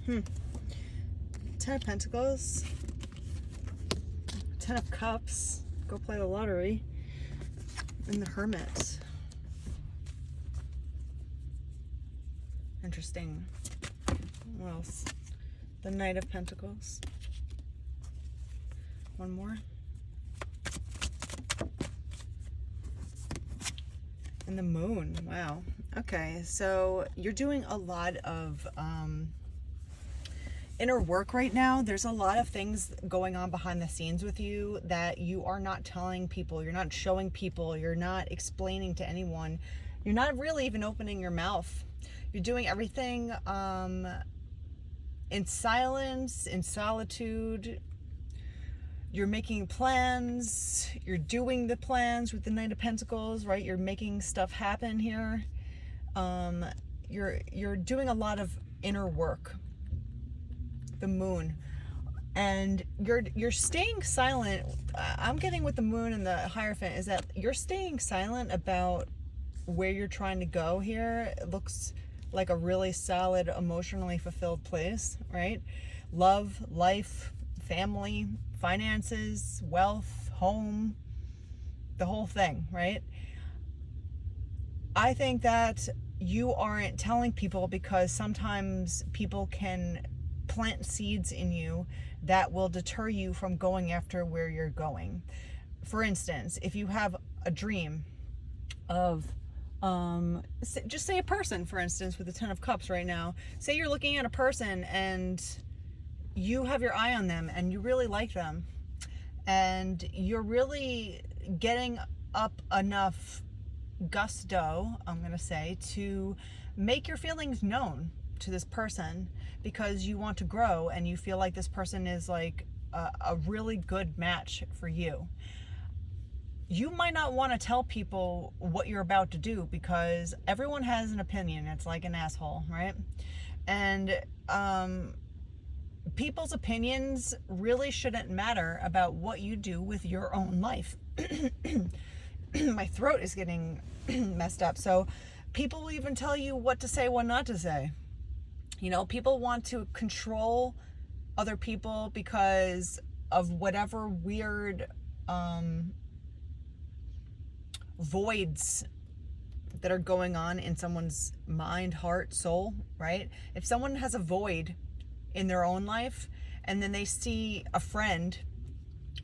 Ten of Pentacles. Ten of Cups. Go play the lottery. And the Hermit. Interesting. What else? The Knight of Pentacles. One more. And the Moon. Wow. Okay, so you're doing a lot of inner work right now. There's a lot of things going on behind the scenes with you that you are not telling people. You're not showing people. You're not explaining to anyone. You're not really even opening your mouth. You're doing everything in silence, in solitude. You're making plans. You're doing the plans with the Knight of Pentacles, right? You're making stuff happen here. You're doing a lot of inner work. The Moon. And you're staying silent. I'm getting with the Moon and the Hierophant is that you're staying silent about where you're trying to go here. It looks like a really solid, emotionally fulfilled place, right? Love, life, family, finances, wealth, home, the whole thing, right? I think that you aren't telling people because sometimes people can plant seeds in you that will deter you from going after where you're going. For instance, if you have a dream of just say a person, for instance, with the Ten of Cups right now. Say you're looking at a person and you have your eye on them and you really like them and you're really getting up enough gusto, I'm going to say, to make your feelings known to this person because you want to grow and you feel like this person is like a really good match for you. You might not want to tell people what you're about to do because everyone has an opinion. It's like an asshole, right? And people's opinions really shouldn't matter about what you do with your own life. My throat is getting messed up. So people will even tell you what to say, what not to say. You know, people want to control other people because of whatever weird voids that are going on in someone's mind, heart, soul, right? If someone has a void in their own life and then they see a friend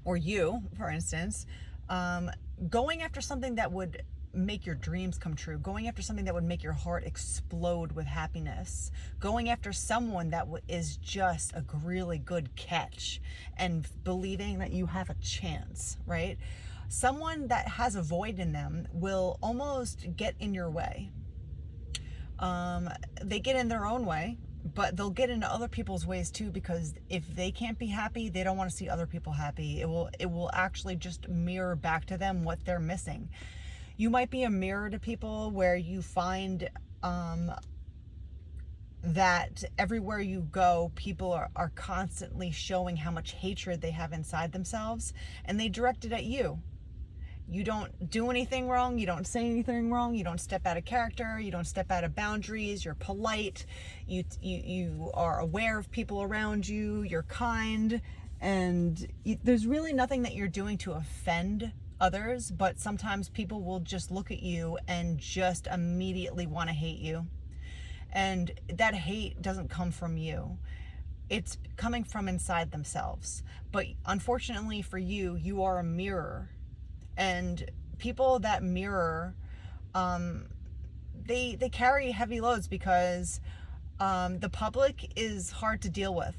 or you, for instance, going after something that would make your dreams come true, going after something that would make your heart explode with happiness, going after someone that is just a really good catch and believing that you have a chance, right? Someone that has a void in them will almost get in your way. They get in their own way, but they'll get into other people's ways too, because if they can't be happy, they don't want to see other people happy. It will actually just mirror back to them what they're missing. You might be a mirror to people where you find that everywhere you go, people are constantly showing how much hatred they have inside themselves, and they direct it at you. You don't do anything wrong. You don't say anything wrong. You don't step out of character. You don't step out of boundaries. You're polite. You are aware of people around you. You're kind. And there's really nothing that you're doing to offend others, but sometimes people will just look at you and just immediately want to hate you. And that hate doesn't come from you. It's coming from inside themselves. But unfortunately for you, you are a mirror. And people that mirror, they carry heavy loads because the public is hard to deal with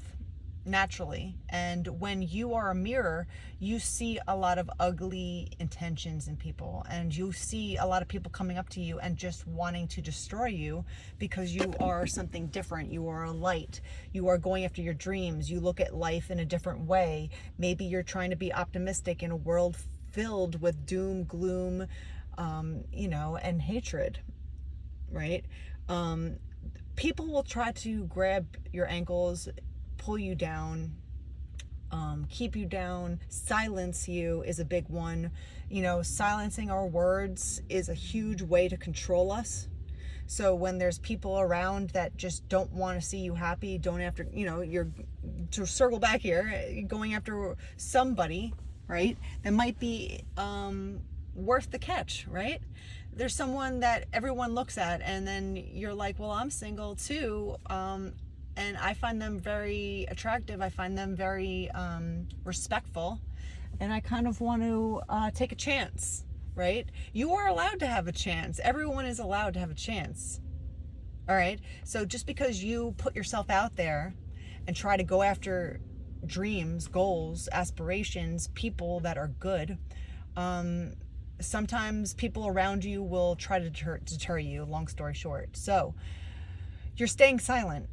naturally. And when you are a mirror, you see a lot of ugly intentions in people, and you see a lot of people coming up to you and just wanting to destroy you because you are something different. You are a light. You are going after your dreams. You look at life in a different way. Maybe you're trying to be optimistic in a world filled with doom, gloom, and hatred, right? People will try to grab your ankles, pull you down, keep you down. Silence you is a big one. Silencing our words is a huge way to control us. So when there's people around that just don't want to see you happy, don't after, you're, to circle back here, going after somebody, right, that might be worth the catch, right? There's someone that everyone looks at, and then you're like, well, I'm single too, and I find them very attractive. I find them very respectful, and I kind of want to take a chance, right? You are allowed to have a chance. Everyone is allowed to have a chance. All right? So just because you put yourself out there and try to go after dreams, goals, aspirations, people that are good, sometimes people around you will try to deter you, long story short. So you're staying silent.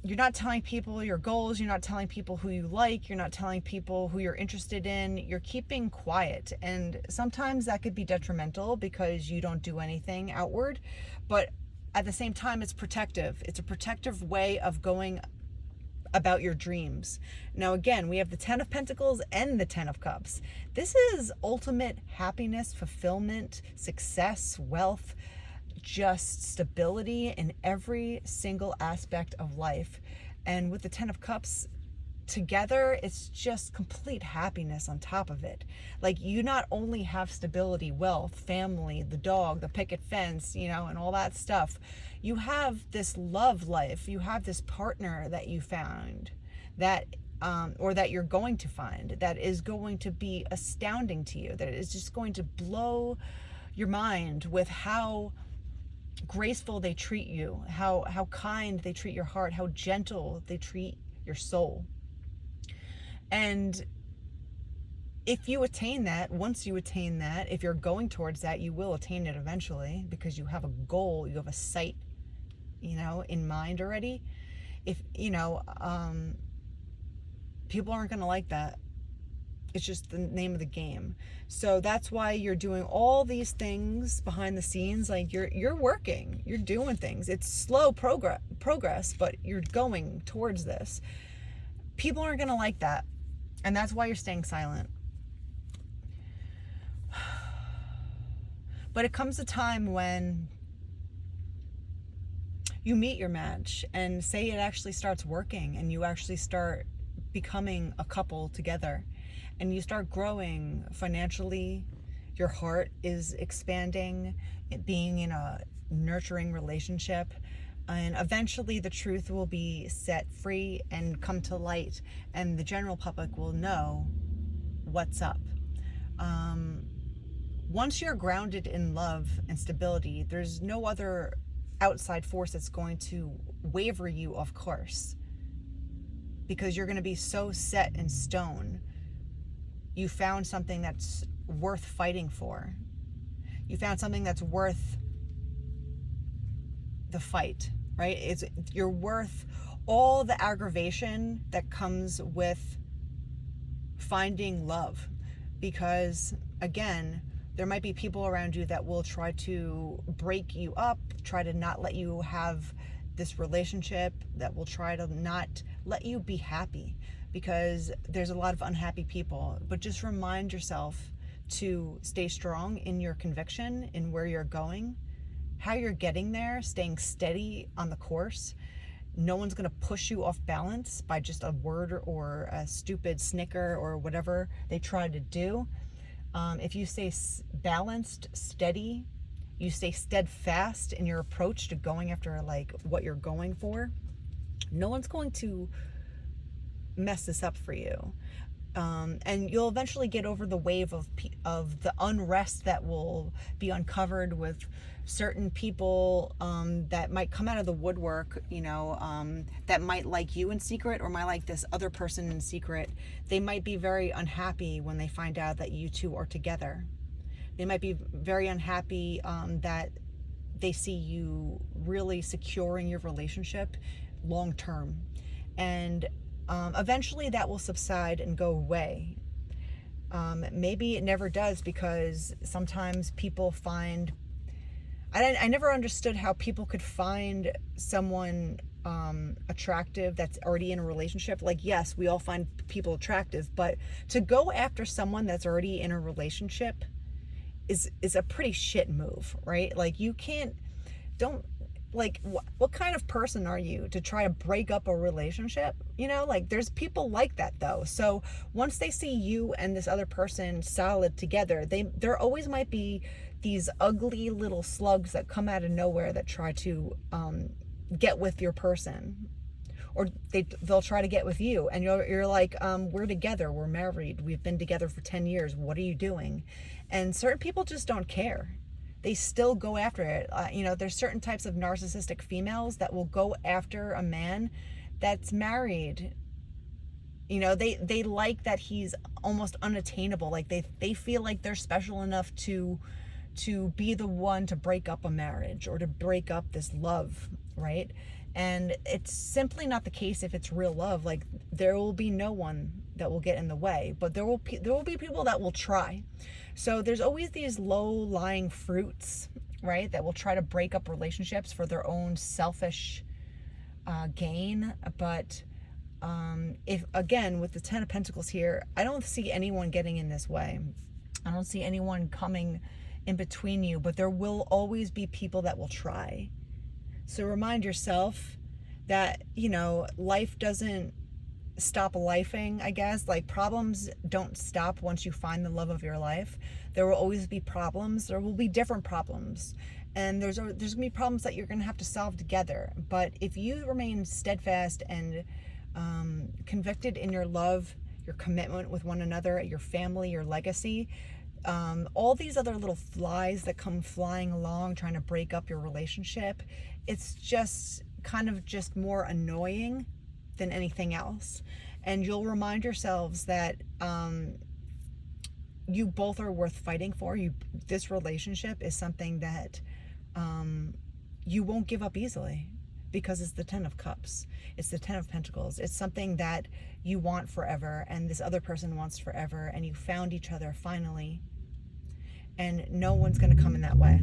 You're not telling people your goals. You're not telling people who you like. You're not telling people who you're interested in. You're keeping quiet. And sometimes that could be detrimental because you don't do anything outward. But at the same time, it's protective. It's a protective way of going about your dreams. Now, again, we have the 10 of Pentacles and the 10 of Cups. This is ultimate happiness, fulfillment, success, wealth, just stability in every single aspect of life. And with the 10 of Cups together, it's just complete happiness on top of it. Like, you not only have stability, wealth, family, the dog, the picket fence, and all that stuff. You have this love life. You have this partner that you found that or that you're going to find, that is going to be astounding to you, that is just going to blow your mind with how graceful they treat you, how kind they treat your heart, how gentle they treat your soul. And if you attain that, once you attain that, if you're going towards that, you will attain it eventually, because you have a goal, you have a sight, in mind already. If, people aren't going to like that. It's just the name of the game. So that's why you're doing all these things behind the scenes. Like, you're working, you're doing things. It's slow progress, but you're going towards this. People aren't going to like that. And that's why you're staying silent. But it comes a time when you meet your match, and say it actually starts working, and you actually start becoming a couple together, and you start growing financially, your heart is expanding, being in a nurturing relationship, and eventually the truth will be set free and come to light, and the general public will know what's up. Once you're grounded in love and stability, there's no other outside force that's going to waver you off course, because you're going to be so set in stone. You found something that's worth fighting for. You found something that's worth the fight, right? You're worth all the aggravation that comes with finding love, because again, there might be people around you that will try to break you up, try to not let you have this relationship, that will try to not let you be happy, because there's a lot of unhappy people. But just remind yourself to stay strong in your conviction, in where you're going, how you're getting there, staying steady on the course. No one's going to push you off balance by just a word or a stupid snicker or whatever they try to do. If you stay balanced, steady, you stay steadfast in your approach to going after like what you're going for, no one's going to mess this up for you. And you'll eventually get over the wave of the unrest that will be uncovered with certain people that might come out of the woodwork, that might like you in secret, or might like this other person in secret. They might be very unhappy when they find out that you two are together. They might be very unhappy that they see you really securing your relationship long term. And eventually that will subside and go away. Maybe it never does, because sometimes people find... I never understood how people could find someone attractive that's already in a relationship. Like, yes, we all find people attractive, but to go after someone that's already in a relationship is a pretty shit move, right? Like, you can't... like what kind of person are you to try to break up a relationship? Like there's people like that though. So once they see you and this other person solid together, there always might be these ugly little slugs that come out of nowhere that try to get with your person, or they'll try to get with you, and you're like, we're together, we're married, we've been together for 10 years, what are you doing? And certain people just don't care. They still go after it. There's certain types of narcissistic females that will go after a man that's married. They like that he's almost unattainable. Like they feel like they're special enough to be the one to break up a marriage or to break up this love, right? And it's simply not the case if it's real love. Like there will be no one that will get in the way, but there will be people that will try. So there's always these low-lying fruits, right, that will try to break up relationships for their own selfish gain. But if, again, with the Ten of Pentacles here, I don't see anyone getting in this way. I don't see anyone coming in between you, but there will always be people that will try. So remind yourself that, life doesn't stop lifing, I guess. Like problems don't stop once you find the love of your life. There will always be problems. There will be different problems. And there's going to be problems that you're going to have to solve together. But if you remain steadfast and convicted in your love, your commitment with one another, your family, your legacy, all these other little flies that come flying along trying to break up your relationship, it's just kind of just more annoying than anything else. And you'll remind yourselves that you both are worth fighting for. This relationship is something that you won't give up easily, because it's the Ten of Cups. It's the Ten of Pentacles. It's something that you want forever, and this other person wants forever, and you found each other finally, and no one's going to come in that way.